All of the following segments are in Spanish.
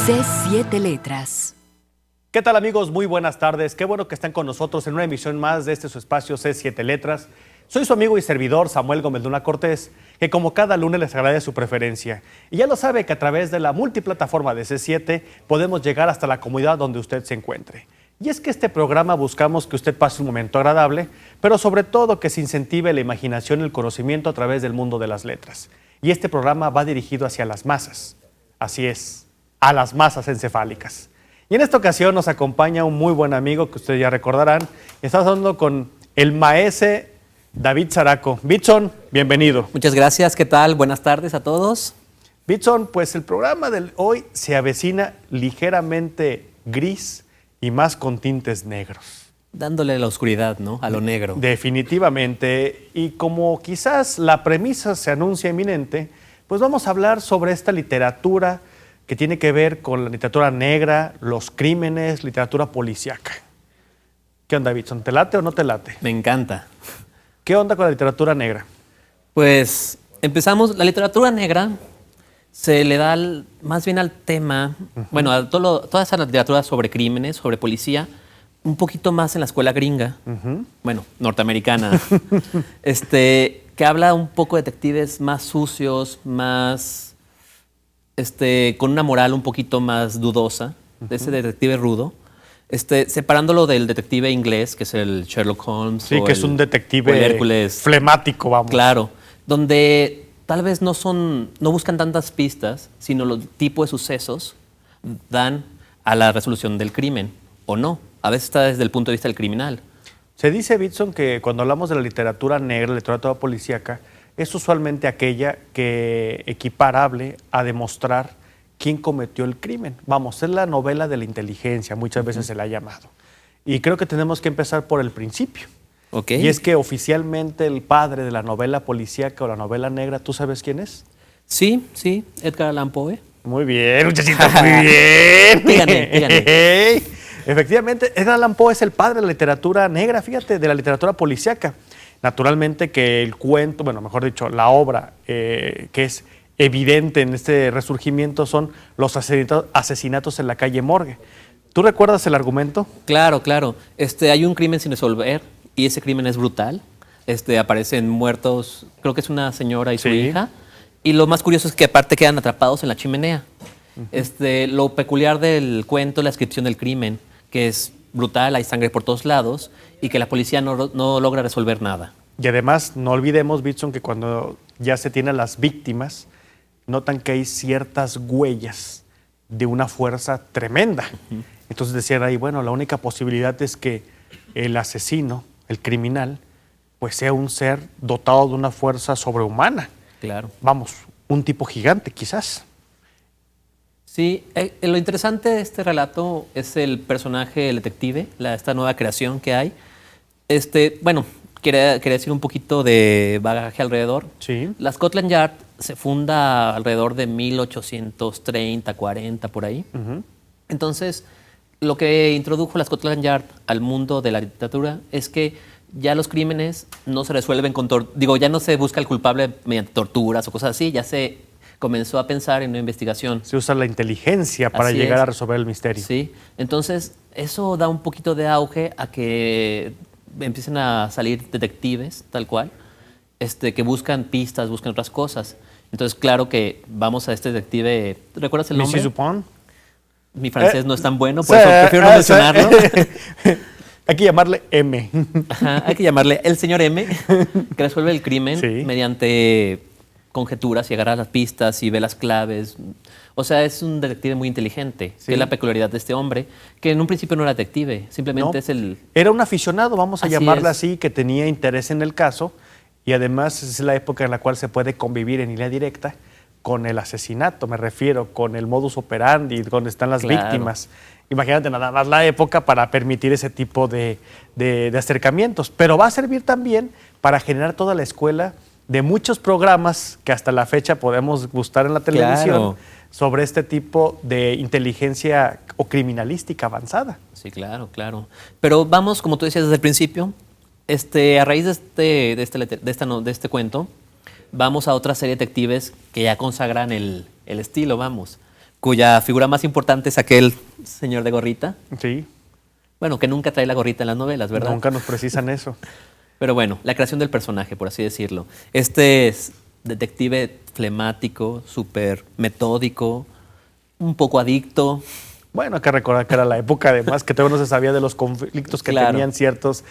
C7 Letras. ¿Qué tal, amigos? Muy buenas tardes. Qué bueno que están con nosotros en una emisión más de su espacio C7 Letras. Soy su amigo y servidor Samuel Gómez Luna Cortés, que como cada lunes les agradece su preferencia. Y ya lo sabe que a través de la multiplataforma de C7 podemos llegar hasta la comunidad donde usted se encuentre. Y es que este programa buscamos que usted pase un momento agradable, pero sobre todo que se incentive la imaginación y el conocimiento a través del mundo de las letras. Y este programa va dirigido hacia las masas. Así es, a las masas encefálicas. Y en esta ocasión nos acompaña un muy buen amigo que ustedes ya recordarán. Estamos hablando con el maese David Zaraco. Bitson, bienvenido. Muchas gracias, ¿qué tal? Buenas tardes a todos. Bitson, pues el programa de hoy se avecina ligeramente gris y más con tintes negros. Dándole la oscuridad, ¿no? A lo negro. Definitivamente. Y como quizás la premisa se anuncia inminente, pues vamos a hablar sobre esta literatura que tiene que ver con la literatura negra, los crímenes, literatura policíaca. ¿Qué onda, Bitson? ¿Te late o no te late? Me encanta. ¿Qué onda con la literatura negra? Pues empezamos, la literatura negra se le da más bien al tema, bueno, a toda esa literatura sobre crímenes, sobre policía, un poquito más en la escuela gringa, bueno, norteamericana, que habla un poco de detectives más sucios, más... con una moral un poquito más dudosa, de ese detective rudo, separándolo del detective inglés, que es el Sherlock Holmes. Sí, que es un detective Hércules, flemático, vamos. Claro, donde tal vez no buscan tantas pistas, sino los tipos de sucesos dan a la resolución del crimen, o no. A veces está desde el punto de vista del criminal. Se dice, Bitson, que cuando hablamos de la literatura negra, la literatura policíaca, es usualmente aquella que equiparable a demostrar quién cometió el crimen. Vamos, es la novela de la inteligencia, muchas veces se la ha llamado. Y creo que tenemos que empezar por el principio. Okay. Y es que oficialmente el padre de la novela policíaca o la novela negra, ¿tú sabes quién es? Sí, Edgar Allan Poe. Muy bien, muchachito, muy bien. Dígame. Efectivamente, Edgar Allan Poe es el padre de la literatura negra, fíjate, de la literatura policíaca. Naturalmente que el cuento, bueno, mejor dicho, la obra que es evidente en este resurgimiento son los asesinatos en la calle Morgue. ¿Tú recuerdas el argumento? Claro. Hay un crimen sin resolver y ese crimen es brutal. Aparecen muertos, creo que es una señora y su hija. Y lo más curioso es que aparte quedan atrapados en la chimenea. Lo peculiar del cuento es la descripción del crimen, que es brutal, hay sangre por todos lados y que la policía no logra resolver nada. Y además, no olvidemos, Bitson, que cuando ya se tienen las víctimas, notan que hay ciertas huellas de una fuerza tremenda. Entonces decían ahí, bueno, la única posibilidad es que el asesino, el criminal, pues sea un ser dotado de una fuerza sobrehumana. Claro. Vamos, un tipo gigante quizás. Sí, lo interesante de este relato es el personaje, el detective, esta nueva creación que hay. Bueno, quería decir un poquito de bagaje alrededor. Sí. La Scotland Yard se funda alrededor de 1830, 40, por ahí. Entonces, lo que introdujo la Scotland Yard al mundo de la literatura es que ya los crímenes no se resuelven ya no se busca el culpable mediante torturas o cosas así, ya se comenzó a pensar en una investigación. Se usa la inteligencia para llegar a resolver el misterio. Sí, entonces eso da un poquito de auge a que empiecen a salir detectives, tal cual, que buscan pistas, buscan otras cosas. Entonces, claro que vamos a este detective, ¿recuerdas el nombre? Monsieur Dupont. Mi francés no es tan bueno, por eso prefiero no mencionarlo. Hay que llamarle M. Ajá, hay que llamarle el señor M, que resuelve el crimen mediante conjeturas y agarra las pistas y ve las claves. O sea, es un detective muy inteligente, que es la peculiaridad de este hombre, que en un principio no era detective, simplemente es el... Era un aficionado, vamos a llamarle así, que tenía interés en el caso y además es la época en la cual se puede convivir en línea directa con el asesinato, me refiero, con el modus operandi, donde están las víctimas. Imagínate nada más la época para permitir ese tipo de acercamientos, pero va a servir también para generar toda la escuela de muchos programas que hasta la fecha podemos gustar en la televisión Claro. sobre este tipo de inteligencia o criminalística avanzada. Sí, claro, claro. Pero vamos, como tú decías desde el principio, a raíz de este cuento, vamos a otra serie de detectives que ya consagran el estilo, vamos, cuya figura más importante es aquel señor de gorrita. Sí, Bueno, que nunca trae la gorrita en las novelas, ¿verdad? nunca nos precisan eso. Pero bueno, la creación del personaje, por así decirlo. Este es detective flemático, súper metódico, un poco adicto. Bueno, hay que recordar que era la época, además, que todavía no se sabía de los conflictos que Claro. tenían ciertos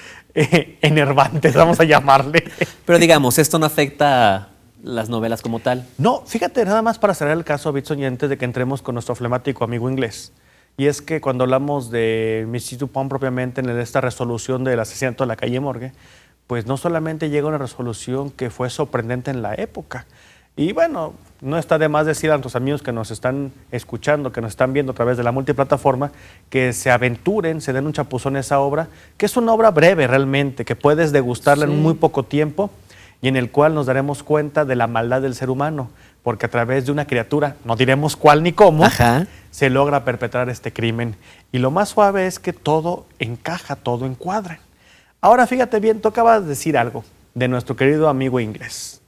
enervantes, vamos a llamarle. Pero digamos, esto no afecta a las novelas como tal. No, fíjate, nada más para cerrar el caso, Bitson, y antes de que entremos con nuestro flemático amigo inglés. Y es que cuando hablamos de Mississippi Dupont propiamente en esta resolución del asesinato de la calle Morgue, pues no solamente llega una resolución que fue sorprendente en la época. Y bueno, no está de más decir a nuestros amigos que nos están escuchando, que nos están viendo a través de la multiplataforma, que se aventuren, se den un chapuzón a esa obra, que es una obra breve realmente, que puedes degustarla Sí. en muy poco tiempo y en el cual nos daremos cuenta de la maldad del ser humano, porque a través de una criatura, no diremos cuál ni cómo, Ajá. se logra perpetrar este crimen. Y lo más suave es que todo encaja, todo encuadra. Ahora fíjate bien, tú acabas de decir algo de nuestro querido amigo inglés.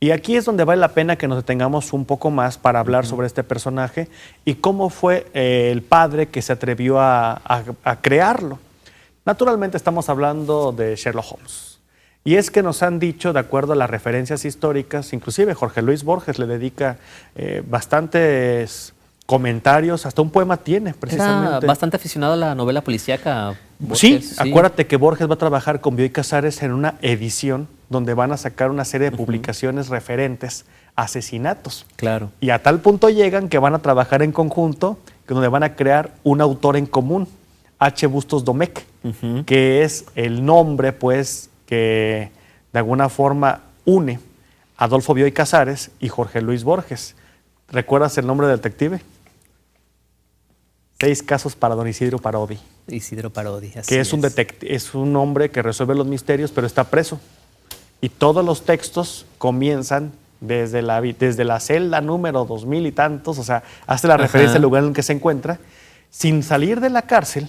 Y aquí es donde vale la pena que nos detengamos un poco más para hablar sobre este personaje y cómo fue el padre que se atrevió a crearlo. Naturalmente estamos hablando de Sherlock Holmes. Y es que nos han dicho, de acuerdo a las referencias históricas, inclusive Jorge Luis Borges le dedica bastantes comentarios, hasta un poema tiene precisamente. Era bastante aficionado a la novela policíaca. Sí, Borges, acuérdate que Borges va a trabajar con Bioy Casares en una edición donde van a sacar una serie de publicaciones referentes a asesinatos. Claro. Y a tal punto llegan que van a trabajar en conjunto, que donde van a crear un autor en común, H. Bustos Domecq, que es el nombre, pues, que de alguna forma une a Adolfo Bioy Casares y Jorge Luis Borges. ¿Recuerdas el nombre del detective? 6 casos para don Isidro Parodi. Isidro Parodi, así Que es un hombre que resuelve los misterios, pero está preso. Y todos los textos comienzan desde la celda número 2000 y tantos, o sea, hace la referencia al lugar en el que se encuentra. Sin salir de la cárcel,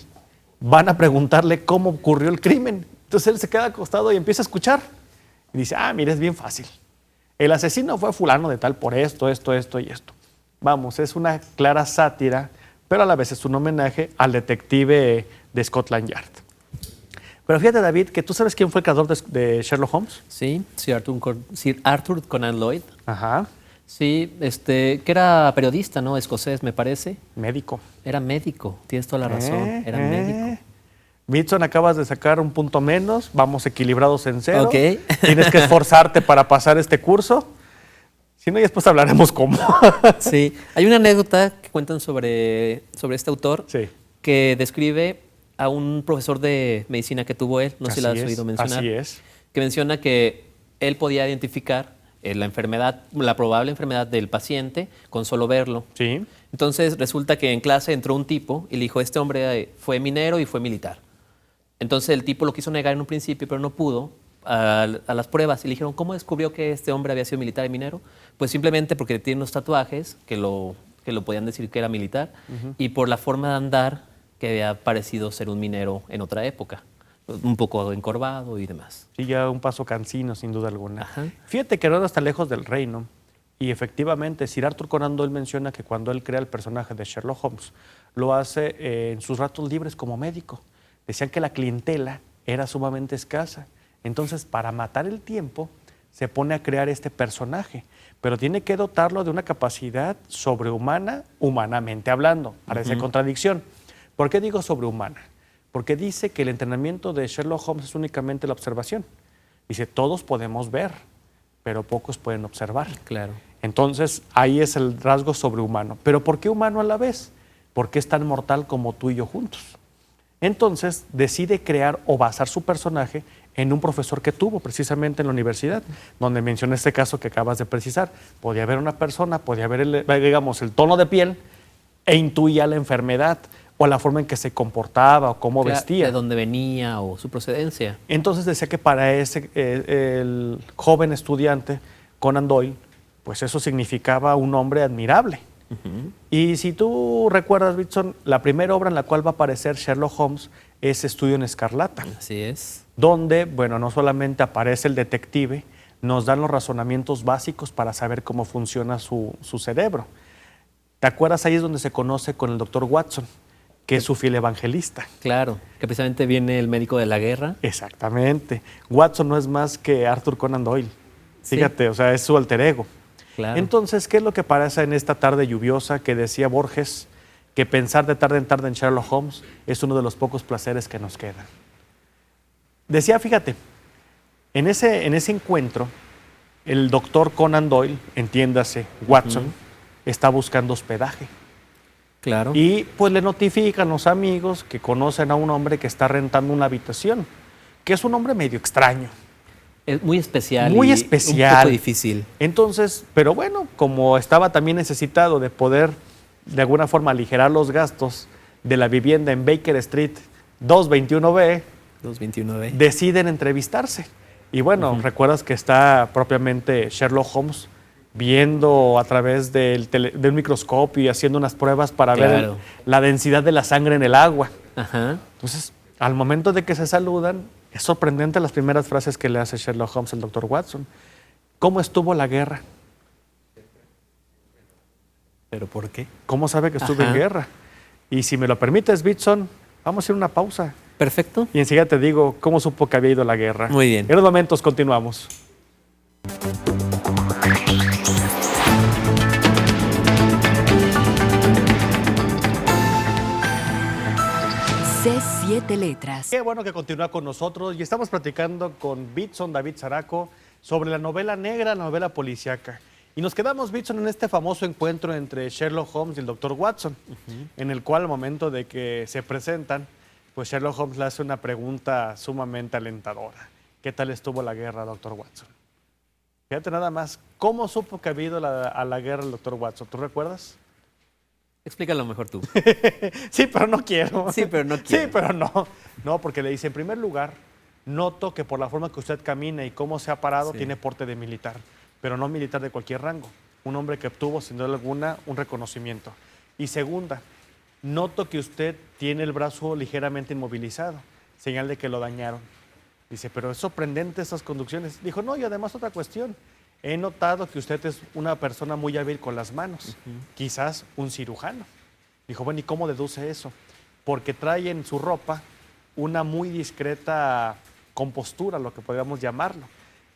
van a preguntarle cómo ocurrió el crimen. Entonces él se queda acostado y empieza a escuchar. Y dice, mira, es bien fácil. El asesino fue fulano de tal por esto, esto, esto y esto. Vamos, es una clara sátira, pero a la vez es un homenaje al detective de Scotland Yard. Pero fíjate, David, que tú sabes quién fue el creador de Sherlock Holmes. Sí, Sir Arthur Conan Doyle. Ajá, Sí, que era periodista, ¿no? Escocés, me parece. médico. Era médico, tienes toda la razón. Era médico. Bitson, acabas de sacar un punto menos, vamos equilibrados en cero. Ok. Tienes que esforzarte para pasar este curso. Si no, y después hablaremos cómo. Sí, hay una anécdota que cuentan sobre este autor Sí. que describe a un profesor de medicina que tuvo él, no sé si la has Así es, oído mencionar. así es. Que menciona que él podía identificar la enfermedad, la probable enfermedad del paciente con solo verlo. Sí. Entonces resulta que en clase entró un tipo y le dijo, este hombre fue minero y fue militar. Entonces el tipo lo quiso negar en un principio, pero no pudo a las pruebas. Y le dijeron, ¿cómo descubrió que este hombre había sido militar y minero? Pues simplemente porque tiene unos tatuajes que lo podían decir que era militar y por la forma de andar que había parecido ser un minero en otra época. Un poco encorvado y demás. Sí, ya un paso cansino, sin duda alguna. Ajá. Fíjate que no está lejos del reino. Y efectivamente, Sir Arthur Conan Doyle menciona que cuando él crea el personaje de Sherlock Holmes, lo hace en sus ratos libres como médico. Decían que la clientela era sumamente escasa. Entonces, para matar el tiempo, se pone a crear este personaje. Pero tiene que dotarlo de una capacidad sobrehumana, humanamente hablando. Parece contradicción. ¿Por qué digo sobrehumana? Porque dice que el entrenamiento de Sherlock Holmes es únicamente la observación. Dice, todos podemos ver, pero pocos pueden observar. Claro. Entonces, ahí es el rasgo sobrehumano. ¿Pero por qué humano a la vez? Porque es tan mortal como tú y yo juntos. Entonces, decide crear o basar su personaje en un profesor que tuvo precisamente en la universidad, donde menciona este caso que acabas de precisar. Podía ver una persona, podía ver, digamos, el tono de piel e intuía la enfermedad o la forma en que se comportaba o cómo vestía. De dónde venía o su procedencia. Entonces decía que para el joven estudiante Conan Doyle, pues eso significaba un hombre admirable. Y si tú recuerdas, Bitson, la primera obra en la cual va a aparecer Sherlock Holmes es Estudio en Escarlata. Así es. Donde, bueno, no solamente aparece el detective, nos dan los razonamientos básicos para saber cómo funciona su cerebro. ¿Te acuerdas? Ahí es donde se conoce con el doctor Watson, que es su fiel evangelista. Claro, que precisamente viene el médico de la guerra. Exactamente. Watson no es más que Arthur Conan Doyle. Fíjate, o sea, es su alter ego. Claro. Entonces, ¿qué es lo que pasa en esta tarde lluviosa que decía Borges? Que pensar de tarde en tarde en Sherlock Holmes es uno de los pocos placeres que nos quedan. Decía, fíjate, en ese encuentro, el doctor Conan Doyle, entiéndase, Watson, está buscando hospedaje. Claro. Y pues le notifican los amigos que conocen a un hombre que está rentando una habitación, que es un hombre medio extraño. Es muy especial. Muy y especial. Un poco difícil. Entonces, pero bueno, como estaba también necesitado de poder de alguna forma aligerar los gastos de la vivienda en Baker Street 221B, 221B. deciden entrevistarse. Y bueno, recuerdas que está propiamente Sherlock Holmes viendo a través del microscopio y haciendo unas pruebas para ver la densidad de la sangre en el agua. Ajá. Entonces, al momento de que se saludan, es sorprendente las primeras frases que le hace Sherlock Holmes al doctor Watson. ¿Cómo estuvo la guerra? ¿Pero por qué? ¿Cómo sabe que estuve en guerra? Y si me lo permites, Bitson, vamos a ir a una pausa. Perfecto. Y enseguida te digo cómo supo que había ido la guerra. Muy bien. En unos momentos continuamos. C7 Letras. Qué bueno que continúa con nosotros y estamos platicando con Bitson David Zaraco sobre la novela negra, la novela policíaca. Y nos quedamos, Bitson, en este famoso encuentro entre Sherlock Holmes y el doctor Watson, en el cual al momento de que se presentan, pues Sherlock Holmes le hace una pregunta sumamente alentadora. ¿Qué tal estuvo la guerra, doctor Watson? Fíjate nada más, ¿cómo supo que había ido a la guerra el doctor Watson? ¿Tú recuerdas? Explícalo mejor tú. Sí, pero no quiero. Sí, pero no quiero. Sí, pero no. No, porque le dice, en primer lugar, noto que por la forma que usted camina y cómo se ha parado, tiene porte de militar, pero no militar de cualquier rango. Un hombre que obtuvo, sin duda alguna, un reconocimiento. Y segunda, noto que usted tiene el brazo ligeramente inmovilizado, señal de que lo dañaron. Dice, pero es sorprendente esas conducciones. Dijo, no, y además otra cuestión. He notado que usted es una persona muy hábil con las manos, quizás un cirujano. Dijo, bueno, ¿y cómo deduce eso? Porque trae en su ropa una muy discreta compostura, lo que podríamos llamarlo.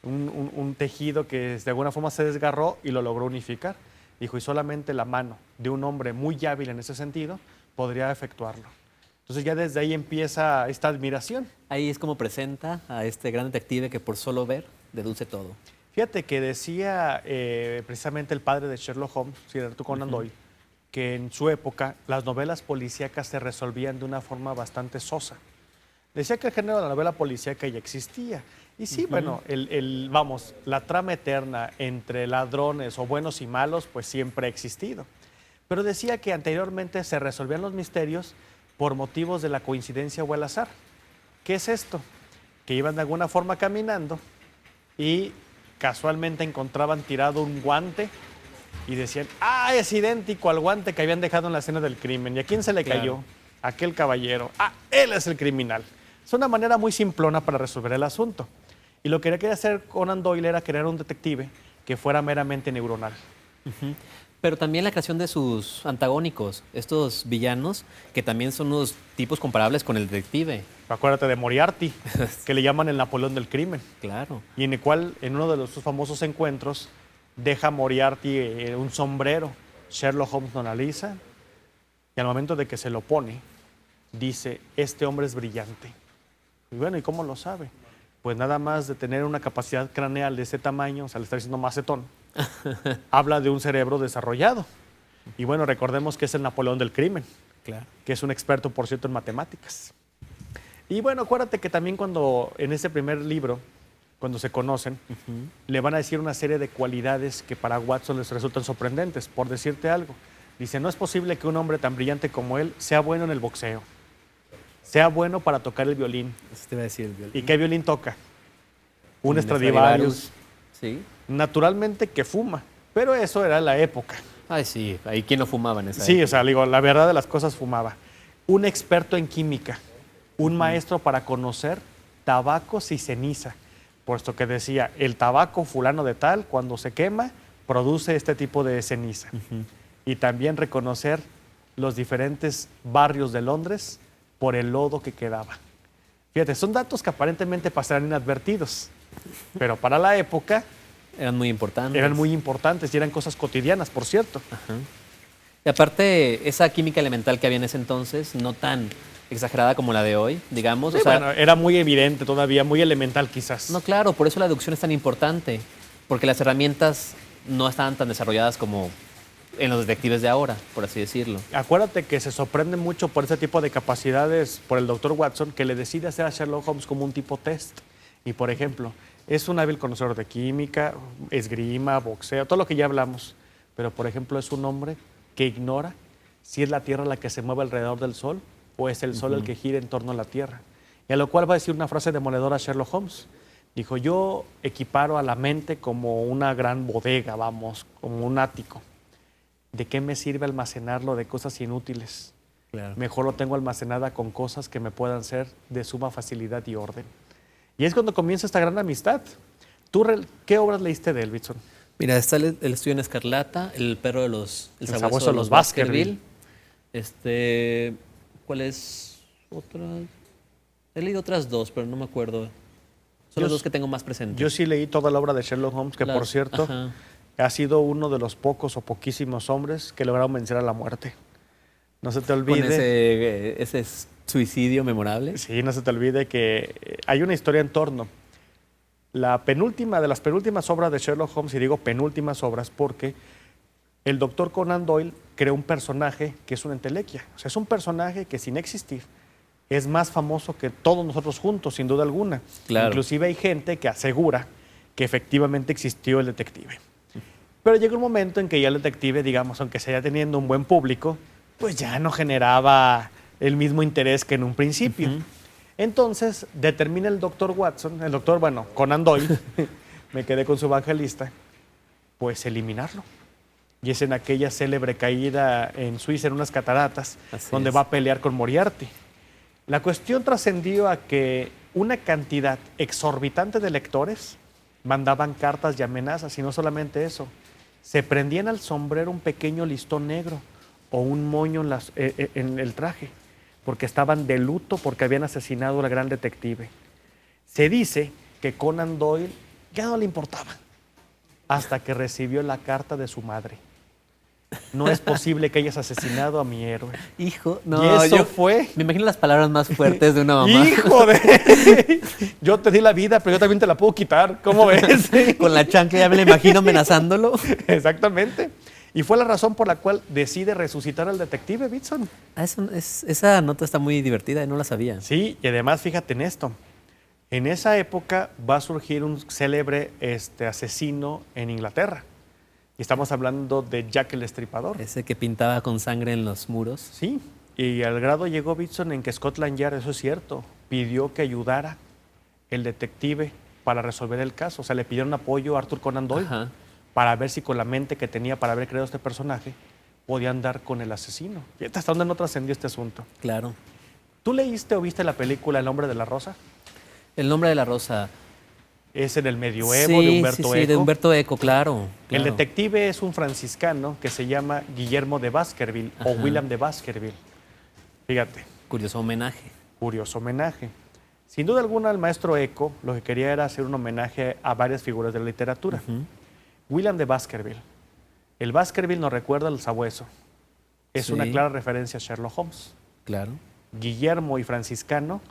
Un tejido que de alguna forma se desgarró y lo logró unificar. Dijo, y solamente la mano de un hombre muy hábil en ese sentido podría efectuarlo. Entonces ya desde ahí empieza esta admiración. Ahí es como presenta a este gran detective que por solo ver deduce todo. Fíjate que decía precisamente el padre de Sherlock Holmes, Sir Arthur Conan Doyle, que en su época las novelas policíacas se resolvían de una forma bastante sosa. Decía que el género de la novela policíaca ya existía. Y sí, bueno, vamos, la trama eterna entre ladrones o buenos y malos, pues siempre ha existido. Pero decía que anteriormente se resolvían los misterios por motivos de la coincidencia o el azar. ¿Qué es esto? Que iban de alguna forma caminando y casualmente encontraban tirado un guante y decían, ah, es idéntico al guante que habían dejado en la escena del crimen. ¿Y a quién se le cayó? A aquel caballero. Ah, él es el criminal. Es una manera muy simplona para resolver el asunto. Y lo que quería hacer Conan Doyle era crear un detective que fuera meramente neuronal. Pero también la creación de sus antagónicos, estos villanos, que también son unos tipos comparables con el detective. Acuérdate de Moriarty, que le llaman el Napoleón del crimen. Claro. Y en el cual, en uno de sus famosos encuentros, deja Moriarty un sombrero. Sherlock Holmes lo analiza y al momento de que se lo pone, dice, este hombre es brillante. Y bueno, ¿y cómo lo sabe? Pues nada más de tener una capacidad craneal de ese tamaño, o sea, le está diciendo macetón, habla de un cerebro desarrollado. Y bueno, recordemos que es el Napoleón del crimen, Claro. que es un experto, por cierto, en matemáticas. Y bueno, acuérdate que también cuando en ese primer libro, cuando se conocen, le van a decir una serie de cualidades que para Watson les resultan sorprendentes. Por decirte algo, dice, no es posible que un hombre tan brillante como él sea bueno en el boxeo, sea bueno para tocar el violín. Eso te iba a decir el violín. ¿Y qué violín toca? Un Un Stradivarius. Stradivarius. Sí. Naturalmente que fuma, pero eso era la época. Ay, sí, ahí quién no fumaba en esa Sí, época. o sea, digo, la verdad de las cosas fumaba. Un experto en química, un maestro para conocer tabacos y ceniza, puesto que decía, el tabaco fulano de tal, cuando se quema, produce este tipo de ceniza. Y también reconocer los diferentes barrios de Londres por el lodo que quedaba. Fíjate, son datos que aparentemente pasarán inadvertidos, pero para la época Eran muy importantes. eran muy importantes y eran cosas cotidianas, por cierto. Y aparte, esa química elemental que había en ese entonces, no tan exagerada como la de hoy, digamos. Sí, o sea, bueno, era muy evidente todavía, muy elemental quizás. no, claro, por eso la deducción es tan importante, porque las herramientas no estaban tan desarrolladas como en los detectives de ahora, por así decirlo. Acuérdate que se sorprende mucho por ese tipo de capacidades por el doctor Watson, que le decide hacer a Sherlock Holmes como un tipo test. Y por ejemplo, es un hábil conocedor de química, esgrima, boxeo, todo lo que ya hablamos. Pero por ejemplo, es un hombre que ignora si es la Tierra la que se mueve alrededor del Sol o es el Sol el que gira en torno a la Tierra. Y a lo cual va a decir una frase demoledora a Sherlock Holmes. Dijo, yo equiparo a la mente como una gran bodega, vamos, como un ático. ¿De qué me sirve almacenarlo de cosas inútiles? Claro. Mejor lo tengo almacenada con cosas que me puedan ser de suma facilidad y orden. Y es cuando comienza esta gran amistad. ¿Tú qué obras leíste de él, Bitson? Mira, está el estudio en Escarlata, el perro de los... El sabueso de los Baskerville. ¿Cuál es otra? He leído otras dos, pero no me acuerdo. Son Yo las dos s- que tengo más presentes. Yo sí leí toda la obra de Sherlock Holmes, que por cierto Ajá. ha sido uno de los pocos o poquísimos hombres que lograron vencer a la muerte. No se te Con olvide. ese suicidio memorable. Sí, no se te olvide que hay una historia en torno. La penúltima de las penúltimas obras de Sherlock Holmes, y digo penúltimas obras porque el doctor Conan Doyle creó un personaje que es una entelequia. O sea, es un personaje que sin existir es más famoso que todos nosotros juntos, sin duda alguna. Claro. Inclusive hay gente que asegura que efectivamente existió el detective. Pero llega un momento en que ya el detective, digamos, aunque seguía teniendo un buen público, pues ya no generaba el mismo interés que en un principio. Entonces determina el doctor Watson, Conan Doyle, me quedé con su evangelista, pues eliminarlo. Y es en aquella célebre caída en Suiza, en unas cataratas, Así donde es. va a pelear con Moriarty. La cuestión trascendió a que una cantidad exorbitante de lectores mandaban cartas y amenazas, y no solamente eso, se prendían al sombrero un pequeño listón negro o un moño en el traje, porque estaban de luto porque habían asesinado al gran detective. Se dice que Conan Doyle ya no le importaba hasta que recibió la carta de su madre. No es posible que hayas asesinado a mi héroe. Hijo, Y no, eso yo fue. me imagino las palabras más fuertes de una mamá. ¡Hijo de! Yo te di la vida, pero yo también te la puedo quitar. ¿Cómo ves? Con la chancla ya me la imagino amenazándolo. Exactamente. Y fue la razón por la cual decide resucitar al detective Bitson. Esa nota está muy divertida, no la sabía. Sí, y además fíjate en esto. En esa época va a surgir un célebre asesino en Inglaterra. Y estamos hablando de Jack el Estripador. Ese que pintaba con sangre en los muros. Sí, y al grado llegó Bitson en que Scotland Yard, eso es cierto, pidió que ayudara el detective para resolver el caso. O sea, le pidieron apoyo a Arthur Conan Doyle Ajá. para ver si con la mente que tenía para haber creado este personaje podían dar con el asesino. Fíjate hasta dónde no trascendió este asunto. Claro. ¿Tú leíste o viste la película El Hombre de la Rosa? El nombre de la rosa. Es en el medioevo Sí, de Humberto sí, Eco. de Humberto Eco, claro. El claro. detective es un franciscano que se llama Guillermo de Baskerville o Ajá. William de Baskerville. Fíjate, Curioso homenaje. curioso homenaje. Sin duda alguna, el maestro Eco lo que quería era hacer un homenaje a varias figuras de la literatura. William de Baskerville. El Baskerville nos recuerda al sabueso. Es Sí. una clara referencia a Sherlock Holmes. Claro. Guillermo y franciscano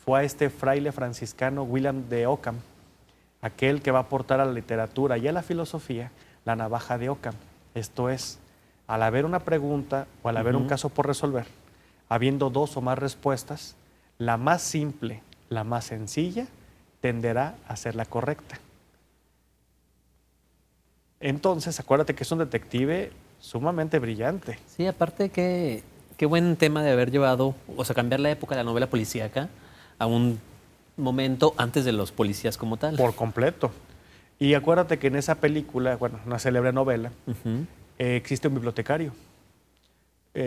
fue a este fraile franciscano William de Ockham, aquel que va a aportar a la literatura y a la filosofía la navaja de Ockham. Esto es, al haber una pregunta o al haber un caso por resolver, habiendo dos o más respuestas, la más simple, la más sencilla, tenderá a ser la correcta. Entonces, acuérdate que es un detective sumamente brillante. Sí, aparte qué buen tema de haber llevado, o sea, cambiar la época de la novela policíaca a un momento antes de los policías como tal. Por completo. Y acuérdate que en esa película, bueno, una célebre novela, existe un bibliotecario,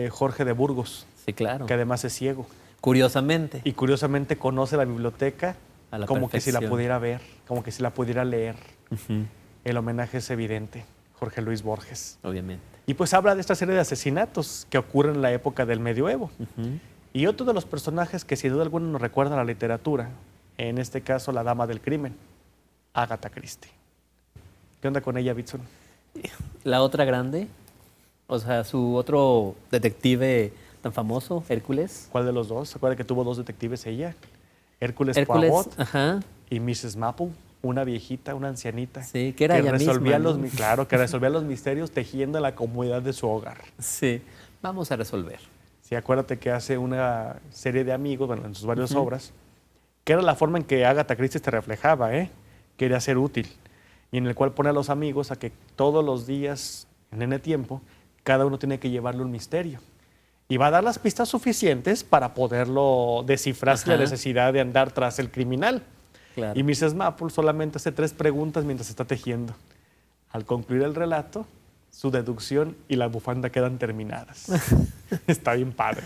Jorge de Burgos, Sí, claro. que además es ciego. Curiosamente. Y curiosamente conoce la biblioteca A la como que si la perfección. pudiera ver, como que si la pudiera leer. Ujú, El homenaje es evidente, Jorge Luis Borges. obviamente. Y pues habla de esta serie de asesinatos que ocurren en la época del medioevo. Ujú. Y otro de los personajes que sin duda alguna nos recuerda a la literatura, en este caso la dama del crimen, Agatha Christie. ¿Qué onda con ella, Bitson? La otra grande, o sea, su otro detective tan famoso, Hércules. ¿Cuál de los dos? ¿Se acuerda que tuvo dos detectives ella? Hércules Hércules, Poirot ajá. y Mrs. Maple, una viejita, una ancianita. Sí, que era ella resolvía misma, ¿no? Claro, que resolvía los misterios tejiendo en la comodidad de su hogar. Sí, vamos a resolver. Sí, acuérdate que hace una serie de amigos, bueno, en sus varias obras, que era la forma en que Agatha Christie se reflejaba, ¿eh? Quería ser útil. Y en el cual pone a los amigos a que todos los días, en N tiempo, cada uno tiene que llevarle un misterio. Y va a dar las pistas suficientes para poderlo descifrar sin la Ajá. necesidad de andar tras el criminal. Claro. Y Mrs. Maple solamente hace 3 preguntas mientras está tejiendo. Al concluir el relato, su deducción y la bufanda quedan terminadas. Está bien padre.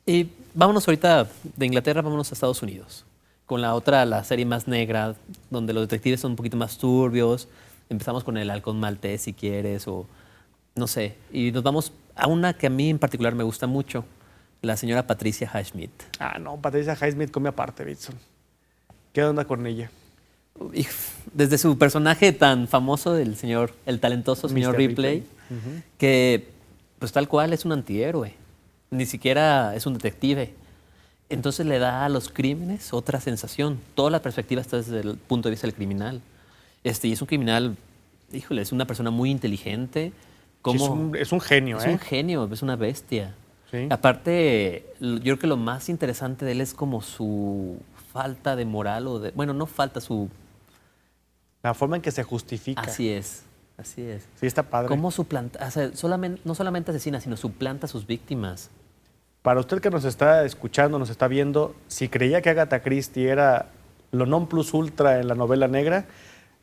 Y vámonos ahorita de Inglaterra, vámonos a Estados Unidos. Con la otra, la serie más negra, donde los detectives son un poquito más turbios. Empezamos con el halcón maltés, si quieres, o no sé. Y nos vamos a una que a mí en particular me gusta mucho, la señora Patricia Highsmith. Ah, no, Patricia Highsmith come aparte, Bitson. ¿Qué onda con ella? Y desde su personaje tan famoso, el talentoso señor Mr. Ripley, que pues tal cual es un antihéroe, ni siquiera es un detective. Entonces le da a los crímenes otra sensación. Toda la perspectiva está desde el punto de vista del criminal. Y es un criminal, híjole, es una persona muy inteligente. Sí, es un genio, Es ¿eh? un genio, es una bestia. Sí. Aparte, yo creo que lo más interesante de él es como su falta de moral bueno, no falta su... La forma en que se justifica. Así es, así es. Sí, está padre. Cómo suplanta, o sea, no solamente asesina, sino suplanta a sus víctimas. Para usted que nos está escuchando, nos está viendo, si creía que Agatha Christie era lo non plus ultra en la novela negra,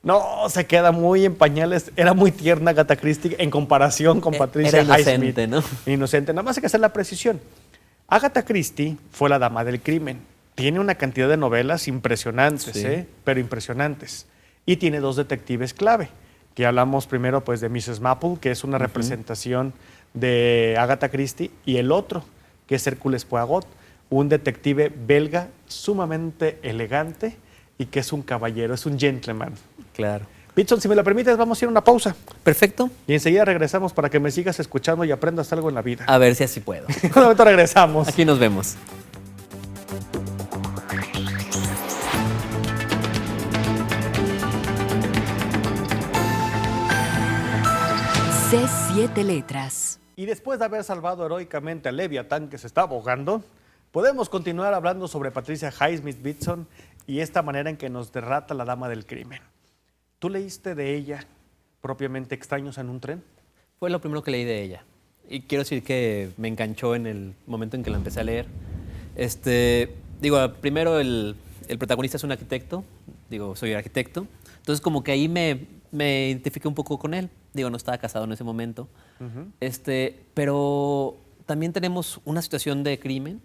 no, se queda muy en pañales. Era muy tierna Agatha Christie en comparación con Patricia Era Highsmith. inocente, ¿no? Inocente. Nada más hay que hacer la precisión. Agatha Christie fue la dama del crimen. Tiene una cantidad de novelas impresionantes, Sí. pero impresionantes. Y tiene 2 detectives clave, que hablamos primero pues de Mrs. Maple, que es una representación de Agatha Christie, y el otro, que es Hércules Poirot, un detective belga sumamente elegante y que es un caballero, es un gentleman. Claro. Pitson, si me lo permites, vamos a ir a una pausa Perfecto. y enseguida regresamos para que me sigas escuchando y aprendas algo en la vida. A ver si así puedo. En un momento regresamos. Aquí nos vemos. C7 Letras. Y después de haber salvado heroicamente a Leviatán que se está ahogando, podemos continuar hablando sobre Patricia Highsmith Bitson y esta manera en que nos derrata la dama del crimen. ¿Tú leíste de ella propiamente Extraños en un tren? Fue lo primero que leí de ella. Y quiero decir que me enganchó en el momento en que la empecé a leer. Primero el protagonista es un arquitecto. Soy arquitecto. Entonces como que ahí me identifiqué un poco con él. No estaba casado en ese momento. Pero también tenemos una situación de crimen,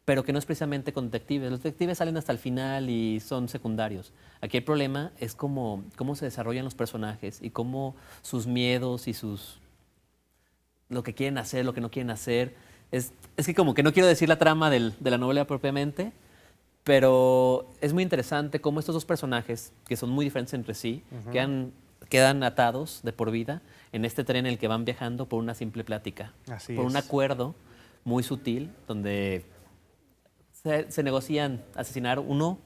pero que no es precisamente con detectives. Los detectives salen hasta el final y son secundarios. Aquí el problema es cómo se desarrollan los personajes y cómo sus miedos y lo que quieren hacer, lo que no quieren hacer. Es que como que no quiero decir la trama de la novela propiamente, pero es muy interesante cómo estos dos personajes, que son muy diferentes entre sí, quedan atados de por vida en este tren en el que van viajando por una simple plática. Así por es. un acuerdo muy sutil donde se negocian asesinar uno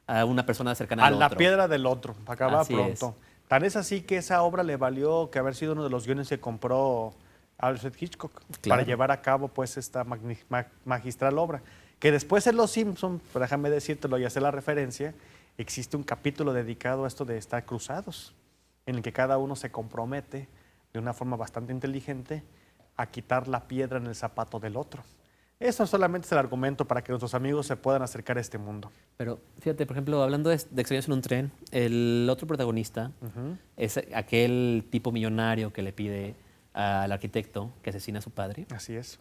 a una persona cercana A al la otro. piedra del otro, acaba Así pronto. Tan es así que esa obra le valió que haber sido uno de los guiones que compró Alfred Hitchcock para Claro. llevar a cabo pues esta magistral obra. Que después en Los Simpson, pero déjame decírtelo y hacer la referencia, existe un capítulo dedicado a esto de estar cruzados, en el que cada uno se compromete de una forma bastante inteligente a quitar la piedra en el zapato del otro. Eso solamente es el argumento para que nuestros amigos se puedan acercar a este mundo. Pero fíjate, por ejemplo, hablando de extraños en un tren, el otro protagonista es aquel tipo millonario que le pide al arquitecto que asesina a su padre. Así es.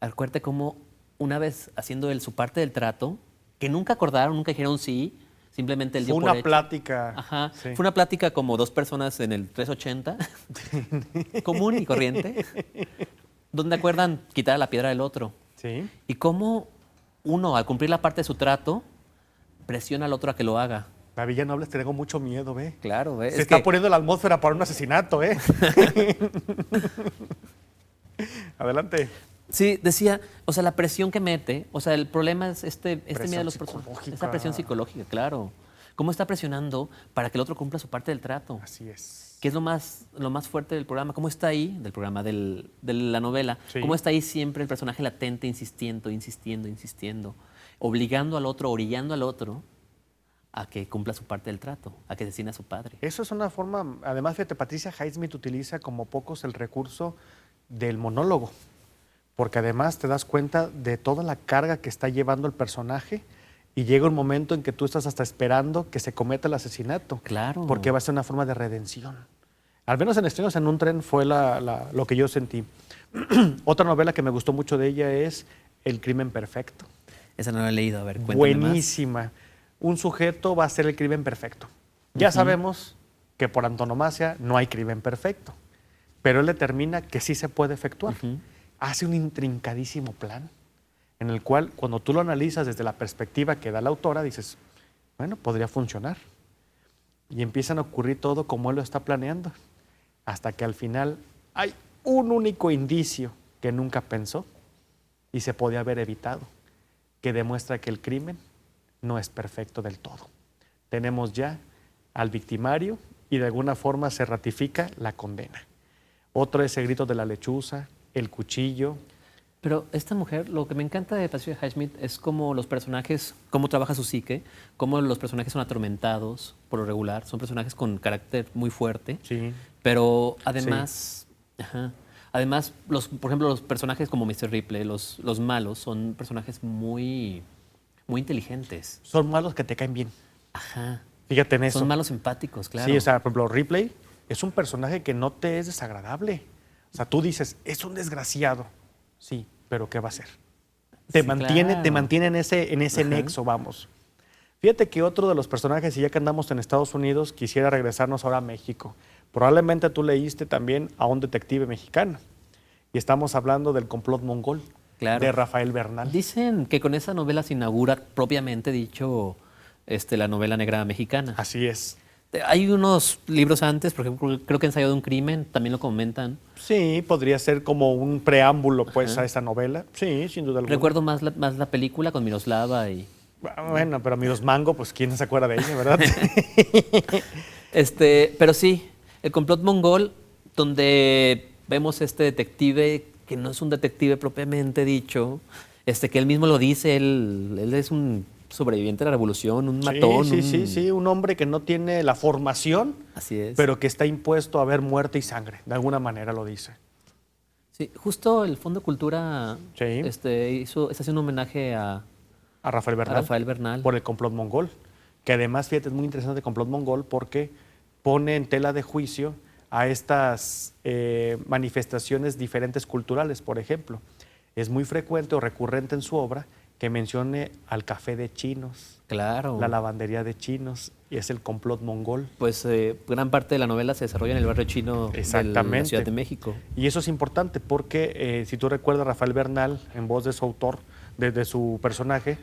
Acuérdate cómo una vez haciendo él su parte del trato, que nunca acordaron, nunca dijeron sí, simplemente él dio Fue por una hecho. plática. Ajá. Sí. Fue una plática como dos personas en el 380, común y corriente, donde acuerdan quitar la piedra del otro. Sí. Y cómo uno, al cumplir la parte de su trato, presiona al otro a que lo haga. La Villa Nobles tengo mucho miedo, ve. Claro, ¿ves? Se está poniendo la atmósfera para un asesinato, ¿eh? Adelante. Sí, decía, o sea, la presión que mete, o sea, el problema es este Presión miedo de los personajes. psicológica. Esa presión psicológica, claro. ¿Cómo está presionando para que el otro cumpla su parte del trato? Así es. ¿Qué es lo más fuerte del programa? ¿Cómo está ahí, del programa, de la novela? Sí. ¿Cómo está ahí siempre el personaje latente, insistiendo, obligando al otro, orillando al otro a que cumpla su parte del trato, a que asesine a su padre? Eso es una forma, además, fíjate, Patricia Highsmith utiliza como pocos el recurso del monólogo, porque además te das cuenta de toda la carga que está llevando el personaje y llega un momento en que tú estás hasta esperando que se cometa el asesinato. Claro. Porque va a ser una forma de redención. Al menos en Extraños en un tren fue lo que yo sentí. Otra novela que me gustó mucho de ella es El crimen perfecto. Esa no la he leído, a ver, cuéntame más. Buenísima. Un sujeto va a ser el crimen perfecto. Ya sabemos que por antonomasia no hay crimen perfecto, pero él determina que sí se puede efectuar. Hace un intrincadísimo plan en el cual, cuando tú lo analizas desde la perspectiva que da la autora, dices, bueno, podría funcionar. Y empiezan a ocurrir todo como él lo está planeando, hasta que al final hay un único indicio que nunca pensó y se podía haber evitado, que demuestra que el crimen no es perfecto del todo. Tenemos ya al victimario y de alguna forma se ratifica la condena. Otro es el grito de la lechuza, el cuchillo. Pero esta mujer, lo que me encanta de Patricia Highsmith es cómo los personajes, cómo trabaja su psique, cómo los personajes son atormentados por lo regular, son personajes con carácter muy fuerte, Sí. pero además, además por ejemplo, los personajes como Mr. Ripley, los malos, son personajes muy, muy inteligentes. Son malos que te caen bien. Ajá. Fíjate en eso. Son malos empáticos, claro. Sí, o sea, por ejemplo, Ripley es un personaje que no te es desagradable. O sea, tú dices, es un desgraciado. Sí, pero ¿qué va a hacer? Te Sí, mantiene, claro. te mantiene en ese nexo, vamos. Fíjate que otro de los personajes, y ya que andamos en Estados Unidos, quisiera regresarnos ahora a México. Probablemente tú leíste también a un detective mexicano. Y estamos hablando del complot mongol, Claro. de Rafael Bernal. Dicen que con esa novela se inaugura propiamente dicho la novela negra mexicana. Así es. Hay unos libros antes, por ejemplo, creo que Ensayo de un crimen, también lo comentan. Sí, podría ser como un preámbulo pues a esa novela. Sí, sin duda alguna. Recuerdo más la película con Miroslava y... Bueno, pero Miros Mango, pues quién se acuerda de ella, ¿verdad? Pero sí, el complot mongol, donde vemos este detective, que no es un detective propiamente dicho, que él mismo lo dice, él es un sobreviviente de la revolución, un matón. Sí, un hombre que no tiene la formación, Así es. pero que está impuesto a ver muerte y sangre, de alguna manera lo dice. Sí, justo el Fondo de Cultura Sí. está haciendo un homenaje a A Rafael Bernal. Por el complot mongol, que además, fíjate, es muy interesante el complot mongol porque pone en tela de juicio a estas manifestaciones diferentes culturales, por ejemplo. Es muy frecuente o recurrente en su obra que mencione al café de chinos, Claro. la lavandería de chinos, y es el complot mongol. Pues gran parte de la novela se desarrolla en el barrio chino de la Exactamente. Ciudad de México. Y eso es importante porque si tú recuerdas, Rafael Bernal, en voz de su autor, de su personaje,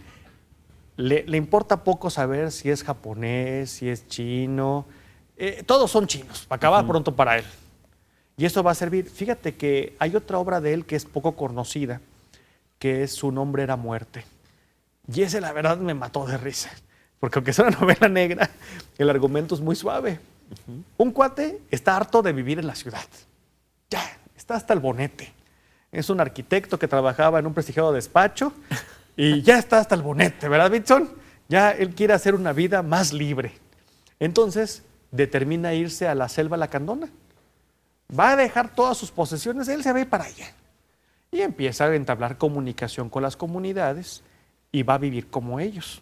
le importa poco saber si es japonés, si es chino. Todos son chinos, para acabar pronto para él. Y eso va a servir. Fíjate que hay otra obra de él que es poco conocida, que es Su nombre era muerte. Y ese, la verdad, me mató de risa. Porque aunque es una novela negra, el argumento es muy suave. Un cuate está harto de vivir en la ciudad. Ya, está hasta el bonete. Es un arquitecto que trabajaba en un prestigiado despacho y ya está hasta el bonete, ¿verdad, Bitson? Ya él quiere hacer una vida más libre. Entonces, determina irse a la selva lacandona. Va a dejar todas sus posesiones, él se va a ir para allá. y empieza a entablar comunicación con las comunidades y va a vivir como ellos.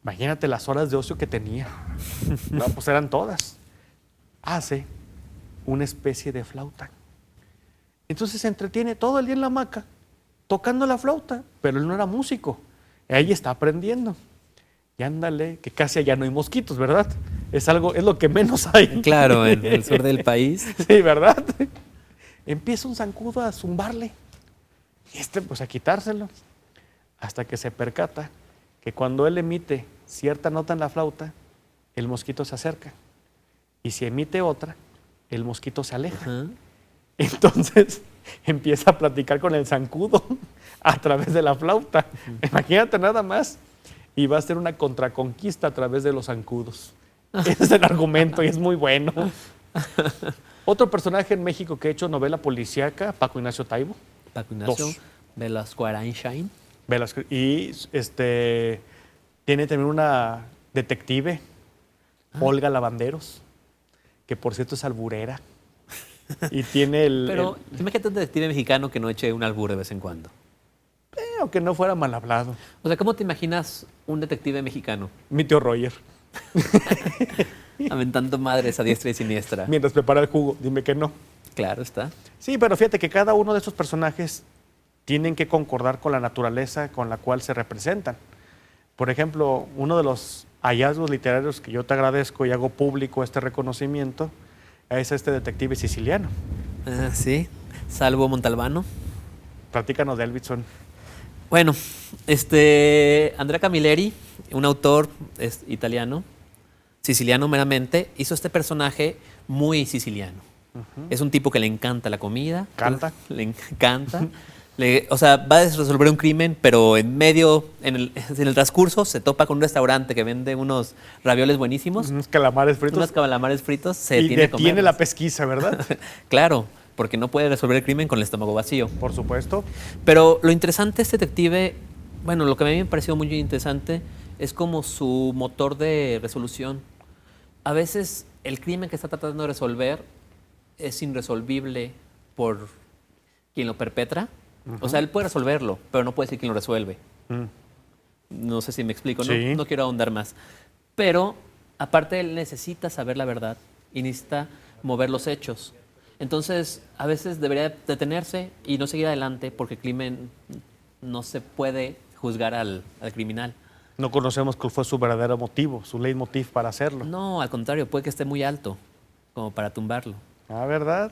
Imagínate las horas de ocio que tenía. No, pues eran todas. Hace una especie de flauta. Entonces se entretiene todo el día en la hamaca tocando la flauta, pero él no era músico. Ahí está aprendiendo. Y ándale, que casi allá no hay mosquitos, ¿verdad? Es lo que menos hay. Claro, en el sur del país. Sí, ¿verdad? Empieza un zancudo a zumbarle. Y pues a quitárselo. Hasta que se percata que cuando él emite cierta nota en la flauta, el mosquito se acerca. Y si emite otra, el mosquito se aleja. Ajá. Entonces empieza a platicar con el zancudo a través de la flauta. Imagínate nada más. Y va a ser una contraconquista a través de los zancudos. Ese es el argumento y es muy bueno. Otro personaje en México que ha hecho novela policíaca, Paco Ignacio Taibo. Paco Ignacio Dos. Velasco Arainshine. Y tiene también una detective, Olga Lavanderos, que por cierto es alburera. Y tiene Pero imagínate un detective mexicano que no eche un albur de vez en cuando. aunque no fuera mal hablado. O sea, ¿cómo te imaginas un detective mexicano Mi tío Roger. aventando madres a diestra y siniestra? Mientras prepara el jugo, dime que no. Claro, está. Sí, pero fíjate que cada uno de estos personajes tienen que concordar con la naturaleza con la cual se representan. Por ejemplo, uno de los hallazgos literarios que yo te agradezco y hago público este reconocimiento es este detective siciliano. Ah, sí. Salvo Montalbano. Platícanos de Elvidson. Bueno, Andrea Camilleri, un autor italiano, siciliano meramente, hizo este personaje muy siciliano. Es un tipo que le encanta la comida. ¿Canta? Le encanta. O sea, va a resolver un crimen, pero en el transcurso se topa con un restaurante que vende unos ravioles buenísimos, Unos calamares fritos. unos calamares fritos, se Y detiene a detiene comerlos. la pesquisa, ¿verdad? Claro, porque no puede resolver el crimen con el estómago vacío. Por supuesto. Pero lo interesante de este detective, bueno, lo que a mí me pareció muy interesante es como su motor de resolución. A veces el crimen que está tratando de resolver es irresolvible por quien lo perpetra. O sea, él puede resolverlo, pero no puede decir quién lo resuelve. No sé si me explico, ¿no? Sí. No quiero ahondar más. Pero, aparte, él necesita saber la verdad y necesita mover los hechos. Entonces, a veces debería detenerse y no seguir adelante porque el crimen no se puede juzgar al criminal. No conocemos cuál fue su verdadero motivo, su leitmotiv para hacerlo. No, al contrario, puede que esté muy alto como para tumbarlo. Ah, ¿verdad?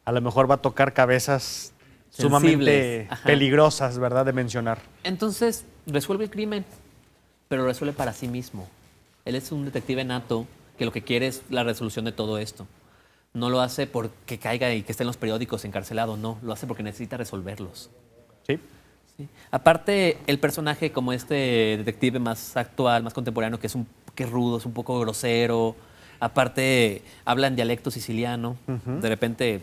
A lo mejor va a tocar cabezas Sensibles. sumamente Ajá. peligrosas, ¿verdad? De mencionar. Entonces, resuelve el crimen, pero lo resuelve para sí mismo. Él es un detective nato que lo que quiere es la resolución de todo esto. No lo hace porque caiga y que esté en los periódicos encarcelado, no. Lo hace porque necesita resolverlos. Sí. Sí. Aparte, el personaje como este detective más actual, más contemporáneo, que es rudo, es un poco grosero. Aparte, habla en dialecto siciliano. De repente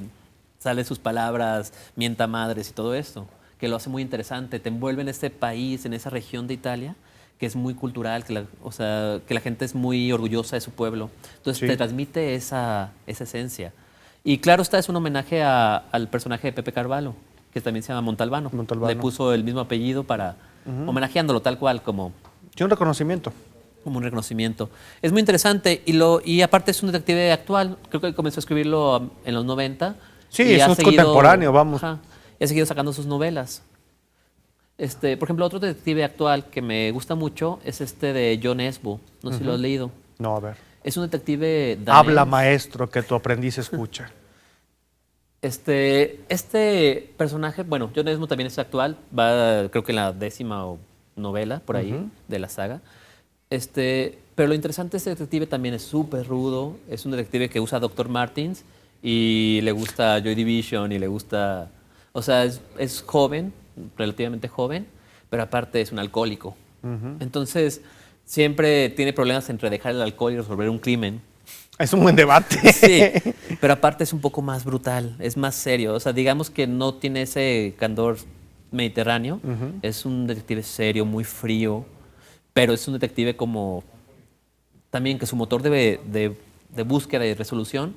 salen sus palabras, mienta madres y todo esto, que lo hace muy interesante. Te envuelve en este país, en esa región de Italia, que es muy cultural, que la gente es muy orgullosa de su pueblo. Entonces Sí. te transmite esa esencia. Y claro, esta es un homenaje al personaje de Pepe Carvalho, que también se llama Montalbano. Montalbano. Le puso el mismo apellido para homenajeándolo tal cual como Sí, un reconocimiento. un reconocimiento. Es muy interesante y aparte es un detective actual. Creo que comenzó a escribirlo en los 90. Sí, y eso ha es contemporáneo, vamos. Ajá, y ha seguido sacando sus novelas. Por ejemplo, otro detective actual que me gusta mucho es de John Esbo. No sé si lo has leído. No, a ver. Es un detective danés. Habla, maestro, que tu aprendiz escucha. Este personaje, bueno, John Esbo también es actual, va creo que en la 10ª novela por ahí de la saga. Pero lo interesante de este detective también es súper rudo, es un detective que usa Dr. Martins y le gusta Joy Division y le gusta, o sea, es joven, relativamente joven, pero aparte es un alcohólico. Entonces, siempre tiene problemas entre dejar el alcohol y resolver un crimen. Es un buen debate. Sí, pero aparte es un poco más brutal, es más serio. O sea, digamos que no tiene ese candor mediterráneo. Es un detective serio, muy frío, pero es un detective como también que su motor de búsqueda y resolución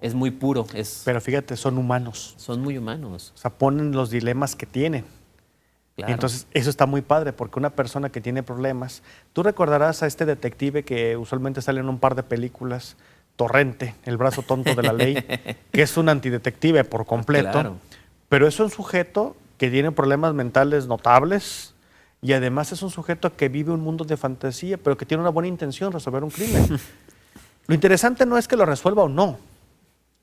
es muy puro, Pero fíjate, son humanos. son muy humanos. O sea, ponen los dilemas que tienen. Claro. Entonces, eso está muy padre, porque una persona que tiene problemas, tú recordarás a este detective que usualmente sale en un par de películas, Torrente, el brazo tonto de la ley, que es un antidetective por completo, Claro. pero es un sujeto que tiene problemas mentales notables y además es un sujeto que vive un mundo de fantasía, pero que tiene una buena intención, resolver un crimen. Lo interesante no es que lo resuelva o no,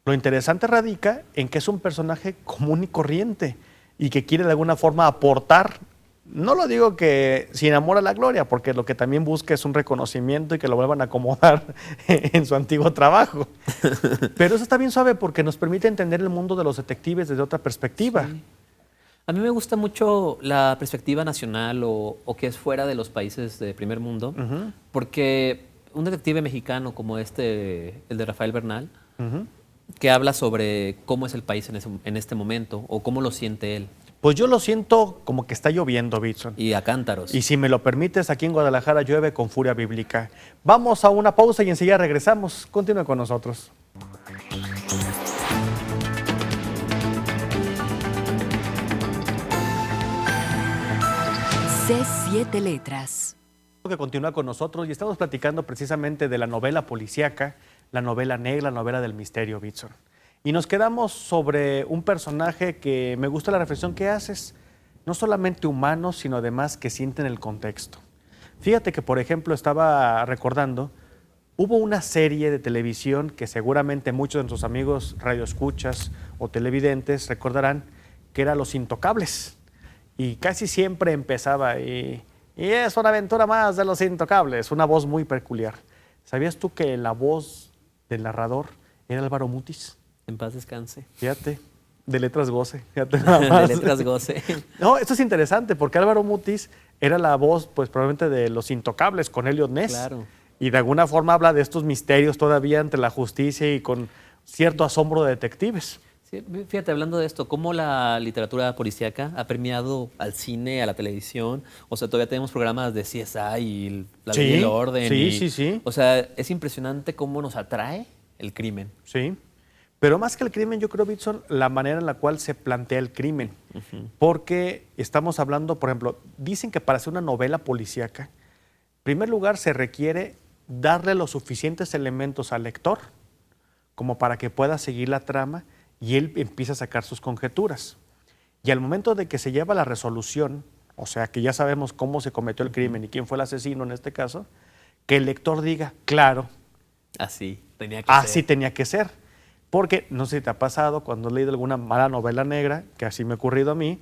lo interesante radica en que es un personaje común y corriente y que quiere de alguna forma aportar, no lo digo que sin amor a la gloria, porque lo que también busca es un reconocimiento y que lo vuelvan a acomodar en su antiguo trabajo. Pero eso está bien suave porque nos permite entender el mundo de los detectives desde otra perspectiva. Sí. A mí me gusta mucho la perspectiva nacional o que es fuera de los países de primer mundo, porque un detective mexicano como el de Rafael Bernal, que habla sobre cómo es el país en este momento o cómo lo siente él. Pues yo lo siento como que está lloviendo, Bitson. Y a cántaros. Y si me lo permites, aquí en Guadalajara llueve con furia bíblica. Vamos a una pausa y enseguida regresamos. Continúe con nosotros. C7 Letras. Que continúa con nosotros y estamos platicando precisamente de la novela policíaca, la novela negra, la novela del misterio, Bitson. Y nos quedamos sobre un personaje que me gusta la reflexión que haces, no solamente humano, sino además que sienten el contexto. Fíjate que, por ejemplo, estaba recordando, hubo una serie de televisión que seguramente muchos de nuestros amigos radioescuchas o televidentes recordarán, que era Los Intocables. Y casi siempre empezaba y es una aventura más de Los Intocables, una voz muy peculiar. ¿Sabías tú que la voz del narrador era Álvaro Mutis? En paz descanse. Fíjate, de letras goce. Fíjate nada más. De letras goce. No, esto es interesante porque Álvaro Mutis era la voz, pues probablemente de Los Intocables con Elliot Ness. Claro. Y de alguna forma habla de estos misterios todavía ante la justicia y con cierto asombro de detectives. Sí, fíjate, hablando de esto, cómo la literatura policíaca ha permeado al cine, a la televisión. O sea, todavía tenemos programas de CSI y La Ley y el Orden. Sí, sí. O sea, es impresionante cómo nos atrae el crimen. Sí. Pero más que el crimen, yo creo, Bitson, la manera en la cual se plantea el crimen. Porque estamos hablando, por ejemplo, dicen que para hacer una novela policíaca, en primer lugar se requiere darle los suficientes elementos al lector como para que pueda seguir la trama y él empieza a sacar sus conjeturas. Y al momento de que se lleva a la resolución, o sea, que ya sabemos cómo se cometió el crimen y quién fue el asesino en este caso, que el lector diga, claro, Así tenía que así ser. tenía que ser. Porque no sé si te ha pasado cuando has leído alguna mala novela negra, que así me ha ocurrido a mí,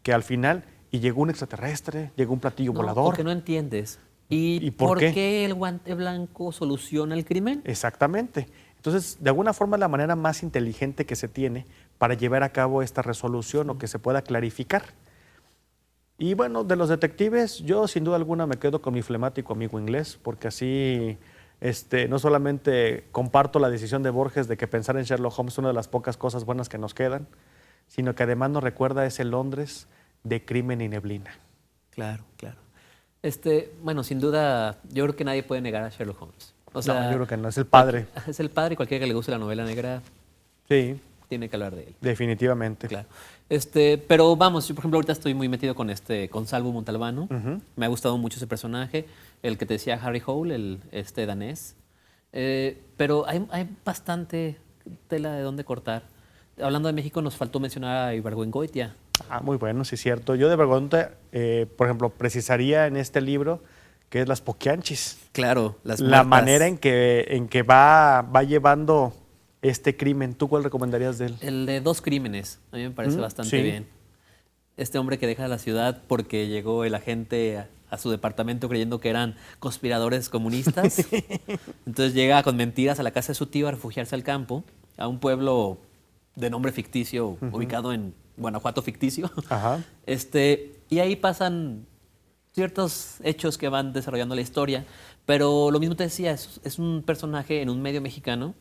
que al final, y llegó un extraterrestre, llegó un platillo volador. Porque no entiendes. ¿Y por qué? qué el guante blanco soluciona el crimen? Exactamente. Entonces, de alguna forma es la manera más inteligente que se tiene para llevar a cabo esta resolución o que se pueda clarificar. Y bueno, de los detectives, yo sin duda alguna me quedo con mi flemático amigo inglés, porque así no solamente comparto la decisión de Borges de que pensar en Sherlock Holmes es una de las pocas cosas buenas que nos quedan, sino que además nos recuerda ese Londres de crimen y neblina. Claro, claro. Bueno, sin duda, yo creo que nadie puede negar a Sherlock Holmes. O sea, No, yo creo que no, es el padre. Es el padre y cualquiera que le guste la novela negra Sí, tiene que hablar de él. definitivamente. Claro. Pero vamos, yo por ejemplo ahorita estoy muy metido con con Salvo Montalbano. Me ha gustado mucho ese personaje, el que te decía Harry Hole, el danés. Pero hay bastante tela de dónde cortar. Hablando de México, nos faltó mencionar a Ibargüengoitia. Ah, muy bueno, sí es cierto. Yo de Bergonte, por ejemplo, precisaría en este libro que es las poquianchis. Claro, las La muertas. manera en que va llevando este crimen. ¿Tú cuál recomendarías de él? El de Dos Crímenes, a mí me parece bastante sí. bien. Este hombre que deja la ciudad porque llegó el agente a su departamento creyendo que eran conspiradores comunistas. Entonces llega con mentiras a la casa de su tío a refugiarse al campo, a un pueblo de nombre ficticio, ubicado en Guanajuato ficticio. Ajá. Y ahí pasan ciertos hechos que van desarrollando la historia, pero lo mismo te decía, es un personaje en un medio mexicano.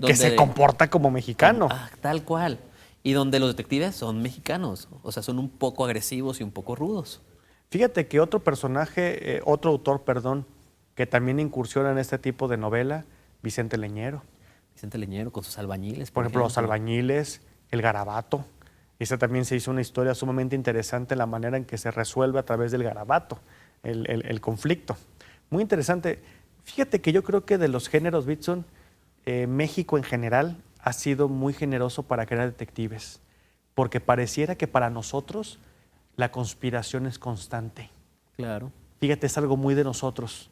Que se comporta como mexicano. Tal cual. Y donde los detectives son mexicanos, o sea, son un poco agresivos y un poco rudos. Fíjate que otro personaje, otro autor, perdón, que también incursiona en este tipo de novela, Vicente Leñero. Vicente Leñero con sus albañiles. Por ejemplo, los albañiles, el garabato. Esa también se hizo una historia sumamente interesante, la manera en que se resuelve a través del garabato, el conflicto. Muy interesante. Fíjate que yo creo que de los géneros, Bitson, México en general ha sido muy generoso para crear detectives, porque pareciera que para nosotros la conspiración es constante. Claro. Fíjate, es algo muy de nosotros.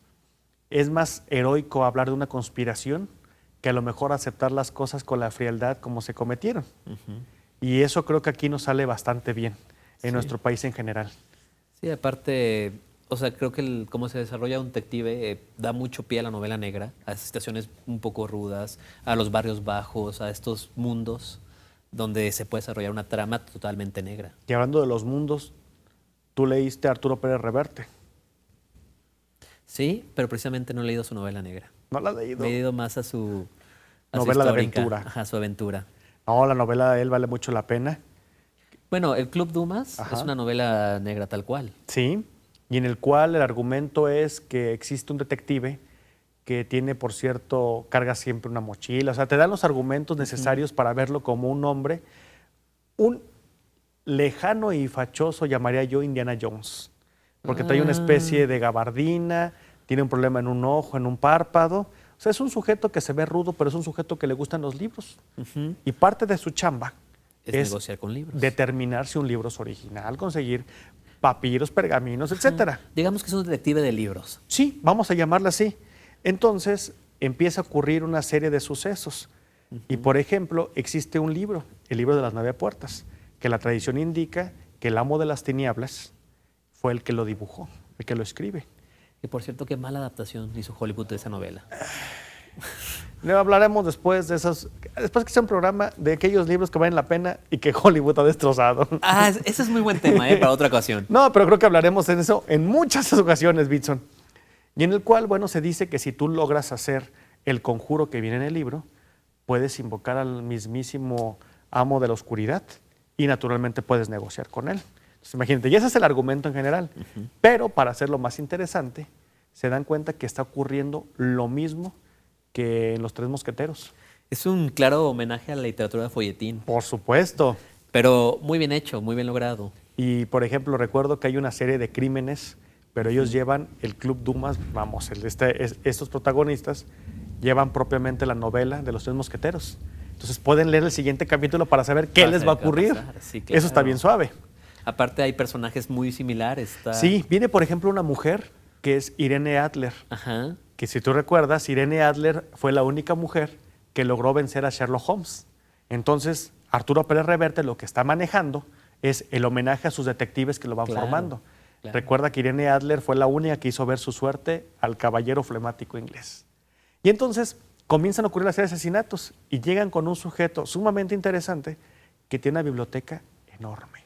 Es más heroico hablar de una conspiración que a lo mejor aceptar las cosas con la frialdad como se cometieron. Y eso creo que aquí nos sale bastante bien en nuestro país en general. Sí, aparte, o sea, creo que cómo se desarrolla un detective da mucho pie a la novela negra, a situaciones un poco rudas, a los barrios bajos, a estos mundos donde se puede desarrollar una trama totalmente negra. Y hablando de los mundos, tú leíste a Arturo Pérez Reverte. Sí, pero precisamente no he leído su novela negra. ¿No la has leído? Me he ido más a su Novela de histórica, aventura. Ajá, su aventura. No, la novela de él vale mucho la pena. Bueno, El Club Dumas Ajá. es una novela negra tal cual. Sí, y en el cual el argumento es que existe un detective que tiene, por cierto, carga siempre una mochila. O sea, te dan los argumentos necesarios para verlo como un hombre, un lejano y fachoso, llamaría yo, Indiana Jones. Porque trae una especie de gabardina, tiene un problema en un ojo, en un párpado. O sea, es un sujeto que se ve rudo, pero es un sujeto que le gustan los libros. Y parte de su chamba Es negociar con libros. determinar si un libro es original, conseguir papiros, pergaminos, etcétera. Digamos que es un detective de libros. Sí, vamos a llamarla así. Entonces empieza a ocurrir una serie de sucesos. Y por ejemplo, existe un libro, el libro de las 9 puertas, que la tradición indica que el amo de las tinieblas fue el que lo dibujó, el que lo escribe. Y por cierto, qué mala adaptación hizo Hollywood de esa novela. Le hablaremos después de esos, después que sea un programa de aquellos libros que valen la pena y que Hollywood ha destrozado. Ah, ese es muy buen tema, para otra ocasión. No, pero creo que hablaremos en eso en muchas ocasiones, Bitson. Y en el cual, bueno, se dice que si tú logras hacer el conjuro que viene en el libro, puedes invocar al mismísimo amo de la oscuridad y naturalmente puedes negociar con él. Entonces, imagínate, y ese es el argumento en general. Pero para hacerlo más interesante, se dan cuenta que está ocurriendo lo mismo que en Los Tres Mosqueteros. Es un claro homenaje a la literatura de folletín, Por supuesto. pero muy bien hecho, muy bien logrado. Y, por ejemplo, recuerdo que hay una serie de crímenes, pero ellos llevan el Club Dumas, vamos, estos protagonistas llevan propiamente la novela de Los Tres Mosqueteros. Entonces pueden leer el siguiente capítulo para saber qué Para les saber va a qué va a ocurrir. pasar, sí, Eso está claro. bien suave. Aparte hay personajes muy similares. Sí, viene, por ejemplo, una mujer que es Irene Adler, Ajá. que si tú recuerdas, Irene Adler fue la única mujer que logró vencer a Sherlock Holmes. Entonces, Arturo Pérez Reverte lo que está manejando es el homenaje a sus detectives que lo van Claro, formando. claro. Recuerda que Irene Adler fue la única que hizo ver su suerte al caballero flemático inglés. Y entonces comienzan a ocurrir la serie de asesinatos y llegan con un sujeto sumamente interesante que tiene una biblioteca enorme.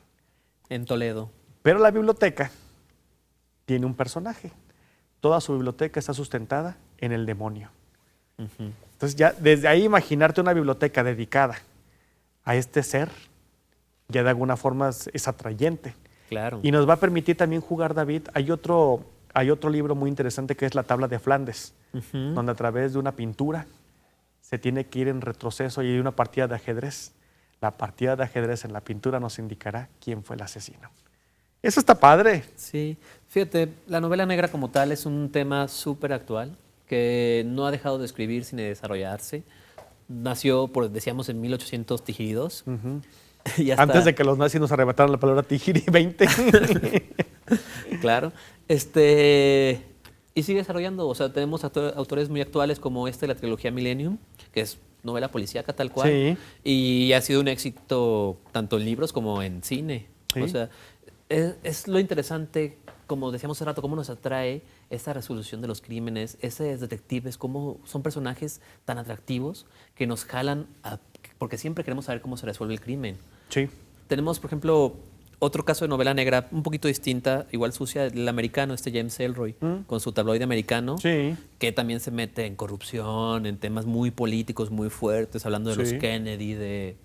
En Toledo. Pero la biblioteca tiene un personaje. Toda su biblioteca está sustentada en el demonio. Entonces ya desde ahí imaginarte una biblioteca dedicada a este ser, ya de alguna forma es atrayente. Claro. Y nos va a permitir también jugar, David. Hay otro libro muy interesante que es La Tabla de Flandes, donde a través de una pintura se tiene que ir en retroceso y hay una partida de ajedrez. La partida de ajedrez en la pintura nos indicará quién fue el asesino. Eso está padre. Sí, fíjate, la novela negra como tal es un tema súper actual que no ha dejado de escribirse ni de desarrollarse. Nació, decíamos, en 1800 Tijíridos. Y hasta- Antes de que los nazis nos arrebataran la palabra Tijiri 20. Claro. Y sigue desarrollando. O sea, tenemos autores muy actuales como la trilogía Millennium, que es novela policíaca tal cual. Sí. Y ha sido un éxito tanto en libros como en cine. Sí. O sea, es lo interesante, como decíamos hace rato, cómo nos atrae esta resolución de los crímenes, esos detectives, cómo son personajes tan atractivos que nos jalan porque siempre queremos saber cómo se resuelve el crimen. Sí. Tenemos, por ejemplo, otro caso de novela negra un poquito distinta, igual sucia, el americano, James Ellroy, con su tabloide americano, Sí. que también se mete en corrupción, en temas muy políticos, muy fuertes, hablando de Sí. los Kennedy, de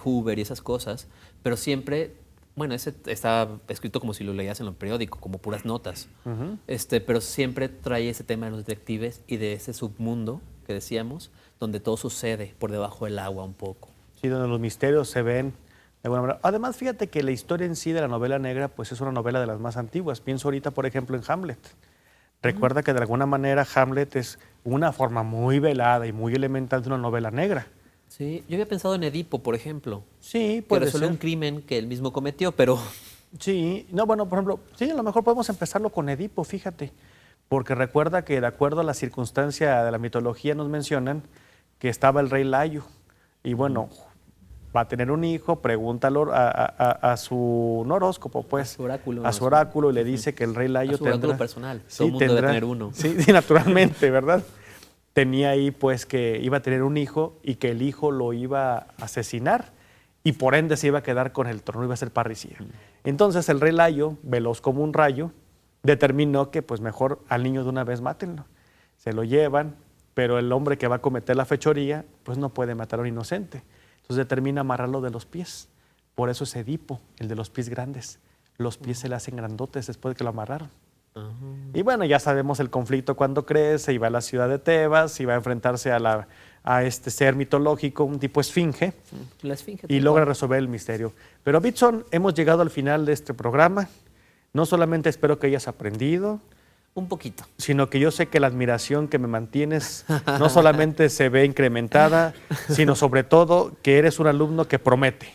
Hoover y esas cosas, pero siempre, bueno, ese está escrito como si lo leías en el periódico, como puras notas, pero siempre trae ese tema de los detectives y de ese submundo que decíamos, donde todo sucede por debajo del agua un poco. Sí, donde los misterios se ven de alguna manera. Además, fíjate que la historia en sí de la novela negra, pues es una novela de las más antiguas. Pienso ahorita, por ejemplo, en Hamlet. Recuerda que de alguna manera Hamlet es una forma muy velada y muy elemental de una novela negra. Sí, yo había pensado en Edipo, por ejemplo, Sí, que puede resuelve ser. un crimen que él mismo cometió, pero Sí, no, bueno, por ejemplo, sí, a lo mejor podemos empezarlo con Edipo, fíjate, porque recuerda que de acuerdo a la circunstancia de la mitología nos mencionan que estaba el rey Layo y bueno, va a tener un hijo, pregunta a su horóscopo, pues, A su oráculo, a su oráculo y le dice que el rey Layo a su oráculo tendrá, personal. sí, Todo el mundo debe tener uno. Sí, sí, naturalmente, ¿verdad? Tenía ahí pues que iba a tener un hijo y que el hijo lo iba a asesinar y por ende se iba a quedar con el trono, iba a ser parricida. Entonces el rey Layo, veloz como un rayo, determinó que pues mejor al niño de una vez mátenlo. Se lo llevan, pero el hombre que va a cometer la fechoría pues no puede matar a un inocente. Entonces determina amarrarlo de los pies. Por eso es Edipo, el de los pies grandes. Los pies se le hacen grandotes después de que lo amarraron. Y bueno, ya sabemos el conflicto cuando crece y va a la ciudad de Tebas y va a enfrentarse a este ser mitológico, un tipo esfinge, la esfinge. y tal logra cual. resolver el misterio. Pero Bitson, hemos llegado al final de este programa. No solamente espero que hayas aprendido, Un poquito. sino que yo sé que la admiración que me mantienes no solamente se ve incrementada, sino sobre todo que eres un alumno que promete.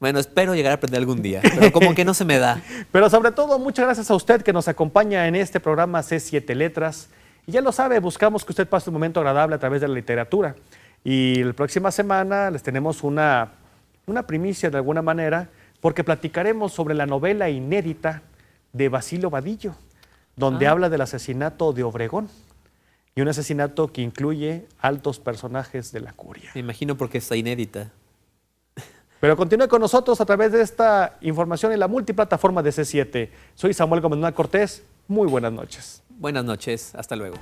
Bueno, espero llegar a aprender algún día, pero como que no se me da. Pero sobre todo, muchas gracias a usted que nos acompaña en este programa C7 Letras. Y ya lo sabe, buscamos que usted pase un momento agradable a través de la literatura. Y la próxima semana les tenemos una primicia de alguna manera, porque platicaremos sobre la novela inédita de Basilio Vadillo, donde habla del asesinato de Obregón. Y un asesinato que incluye altos personajes de la curia. Me imagino porque está inédita. Pero continúe con nosotros a través de esta información en la multiplataforma de C7. Soy Samuel Gómez Cortés. Muy buenas noches. Buenas noches, hasta luego.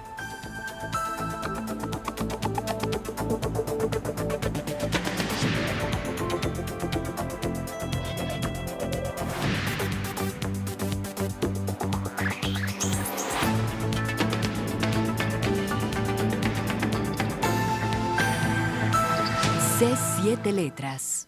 C7 Letras.